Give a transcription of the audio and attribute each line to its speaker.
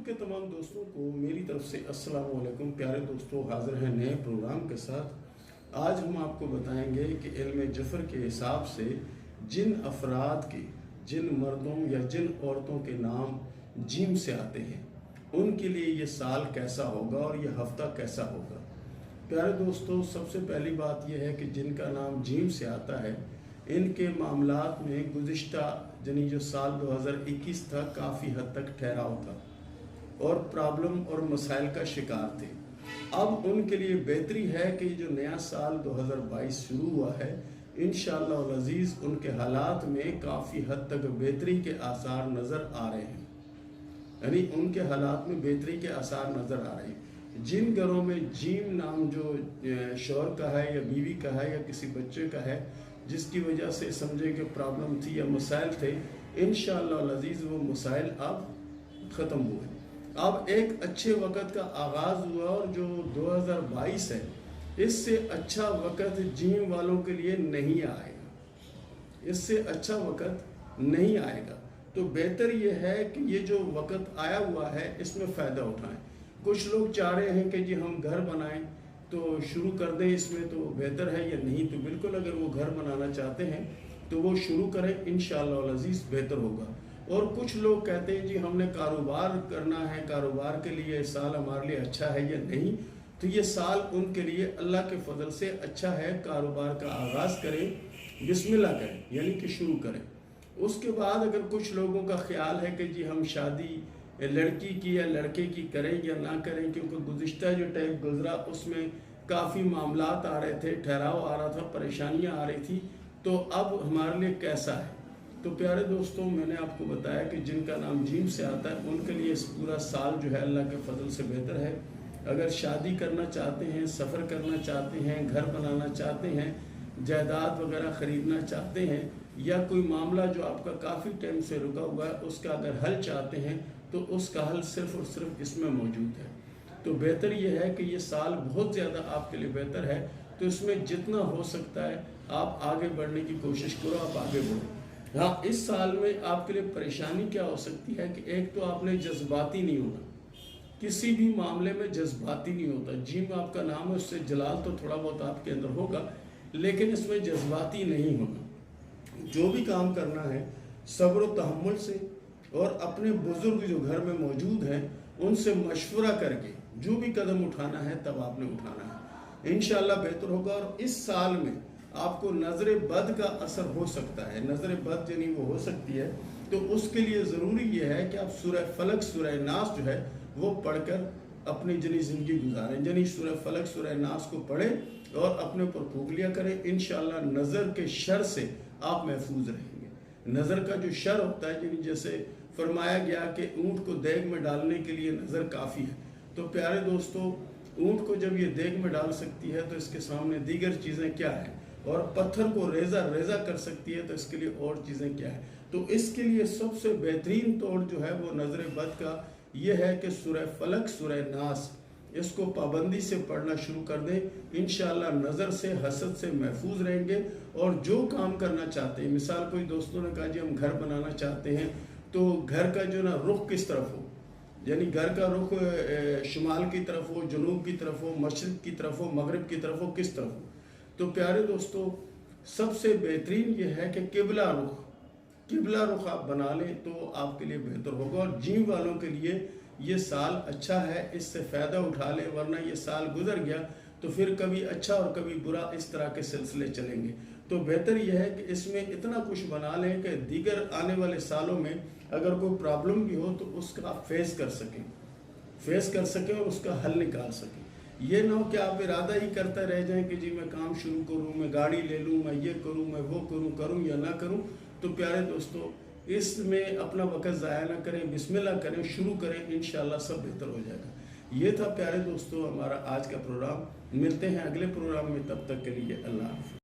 Speaker 1: کے تمام دوستوں کو میری طرف سے السلام علیکم۔ پیارے دوستوں، حاضر ہیں نئے پروگرام کے ساتھ۔ آج ہم آپ کو بتائیں گے کہ علم جفر کے حساب سے جن افراد کے، جن مردوں یا جن عورتوں کے نام جیم سے آتے ہیں ان کے لیے یہ سال کیسا ہوگا اور یہ ہفتہ کیسا ہوگا۔ پیارے دوستوں، سب سے پہلی بات یہ ہے کہ جن کا نام جیم سے آتا ہے ان کے معاملات میں گزشتہ یعنی جو سال 2021 تھا کافی حد تک ٹھہراؤ تھا اور پرابلم اور مسائل کا شکار تھے۔ اب ان کے لیے بہتری ہے کہ جو نیا سال 2022 شروع ہوا ہے انشاءاللہ العزیز ان کے حالات میں کافی حد تک بہتری کے آثار نظر آ رہے ہیں، یعنی ان کے حالات میں بہتری کے آثار نظر آ رہے ہیں۔ جن گھروں میں جیم نام جو شوہر کا ہے یا بیوی کا ہے یا کسی بچے کا ہے جس کی وجہ سے سمجھے کہ پرابلم تھی یا مسائل تھے، انشاءاللہ العزیز وہ مسائل اب ختم ہوئے۔ اب ایک اچھے وقت کا آغاز ہوا اور جو 2022 ہے اس سے اچھا وقت جیم والوں کے لیے نہیں آئے گا، اس سے اچھا وقت نہیں آئے گا۔ تو بہتر یہ ہے کہ یہ جو وقت آیا ہوا ہے اس میں فائدہ اٹھائیں۔ کچھ لوگ چاہ رہے ہیں کہ جی ہم گھر بنائیں تو شروع کر دیں، اس میں تو بہتر ہے یا نہیں؟ تو بالکل اگر وہ گھر بنانا چاہتے ہیں تو وہ شروع کریں، انشاءاللہ العزیز بہتر ہوگا۔ اور کچھ لوگ کہتے ہیں جی ہم نے کاروبار کرنا ہے، کاروبار کے لیے سال ہمارے لیے اچھا ہے یا نہیں؟ تو یہ سال ان کے لیے اللہ کے فضل سے اچھا ہے، کاروبار کا آغاز کریں، بسم اللہ کریں یعنی کہ شروع کریں۔ اس کے بعد اگر کچھ لوگوں کا خیال ہے کہ جی ہم شادی لڑکی کی یا لڑکے کی کریں یا نہ کریں، کیونکہ گزشتہ جو ٹائم گزرا اس میں کافی معاملات آ رہے تھے، ٹھہراؤ آ رہا تھا، پریشانیاں آ رہی تھی، تو اب ہمارے لیے کیسا ہے؟ تو پیارے دوستوں، میں نے آپ کو بتایا کہ جن کا نام جیم سے آتا ہے ان کے لیے اس پورا سال جو ہے اللہ کے فضل سے بہتر ہے۔ اگر شادی کرنا چاہتے ہیں، سفر کرنا چاہتے ہیں، گھر بنانا چاہتے ہیں، جائیداد وغیرہ خریدنا چاہتے ہیں، یا کوئی معاملہ جو آپ کا کافی ٹائم سے رکا ہوا ہے اس کا اگر حل چاہتے ہیں تو اس کا حل صرف اور صرف اس میں موجود ہے۔ تو بہتر یہ ہے کہ یہ سال بہت زیادہ آپ کے لیے بہتر ہے، تو اس میں جتنا ہو سکتا ہے آپ آگے بڑھنے کی کوشش کرو، آپ آگے بڑھو۔ ہاں، اس سال میں آپ کے لیے پریشانی کیا ہو سکتی ہے کہ ایک تو آپ نے جذباتی نہیں ہونا، کسی بھی معاملے میں جذباتی نہیں ہوتا۔ جیم آپ کا نام ہے، اس سے جلال تو تھوڑا بہت آپ کے اندر ہوگا لیکن اس میں جذباتی نہیں ہونا۔ جو بھی کام کرنا ہے صبر و تحمل سے اور اپنے بزرگ جو گھر میں موجود ہیں ان سے مشورہ کر کے جو بھی قدم اٹھانا ہے تب آپ نے اٹھانا ہے، انشاءاللہ بہتر ہوگا۔ اور اس سال میں آپ کو نظر بد کا اثر ہو سکتا ہے، نظر بد یعنی وہ ہو سکتی ہے، تو اس کے لیے ضروری یہ ہے کہ آپ سورہ فلق سورہ ناس جو ہے وہ پڑھ کر اپنی زندگی گزاریں، یعنی سورہ فلق سورہ ناس کو پڑھیں اور اپنے اوپر پھونک لیا کریں۔ انشاءاللہ نظر کے شر سے آپ محفوظ رہیں گے۔ نظر کا جو شر ہوتا ہے، یعنی جیسے فرمایا گیا کہ اونٹ کو دیگ میں ڈالنے کے لیے نظر کافی ہے، تو پیارے دوستو اونٹ کو جب یہ دیگ میں ڈال سکتی ہے تو اس کے سامنے دیگر چیزیں کیا ہیں، اور پتھر کو ریزہ کر سکتی ہے تو اس کے لیے اور چیزیں کیا ہیں۔ تو اس کے لیے سب سے بہترین توڑ جو ہے وہ نظر بد کا یہ ہے کہ سورہ فلق سورہ ناس اس کو پابندی سے پڑھنا شروع کر دیں، انشاءاللہ نظر سے حسد سے محفوظ رہیں گے۔ اور جو کام کرنا چاہتے ہیں، مثال کوئی دوستوں نے کہا جی ہم گھر بنانا چاہتے ہیں تو گھر کا جو نا رخ کس طرف ہو، یعنی گھر کا رخ شمال کی طرف ہو، جنوب کی طرف ہو، مشرق کی طرف ہو، مغرب کی طرف ہو، کس طرف ہو؟ تو پیارے دوستو سب سے بہترین یہ ہے کہ قبلہ رخ آپ بنا لیں تو آپ کے لیے بہتر ہوگا۔ اور جیم والوں کے لیے یہ سال اچھا ہے، اس سے فائدہ اٹھا لیں، ورنہ یہ سال گزر گیا تو پھر کبھی اچھا اور کبھی برا اس طرح کے سلسلے چلیں گے۔ تو بہتر یہ ہے کہ اس میں اتنا کچھ بنا لیں کہ دیگر آنے والے سالوں میں اگر کوئی پرابلم بھی ہو تو اس کا آپ فیس کر سکیں اور اس کا حل نکال سکیں۔ یہ نہ ہو کہ آپ ارادہ ہی کرتے رہ جائیں کہ جی میں کام شروع کروں، میں گاڑی لے لوں، میں یہ کروں، میں وہ کروں یا نہ کروں۔ تو پیارے دوستو اس میں اپنا وقت ضائع نہ کریں، بسم اللہ کریں، شروع کریں، انشاءاللہ سب بہتر ہو جائے گا۔ یہ تھا پیارے دوستو ہمارا آج کا پروگرام۔ ملتے ہیں اگلے پروگرام میں، تب تک کے لیے اللہ حافظ۔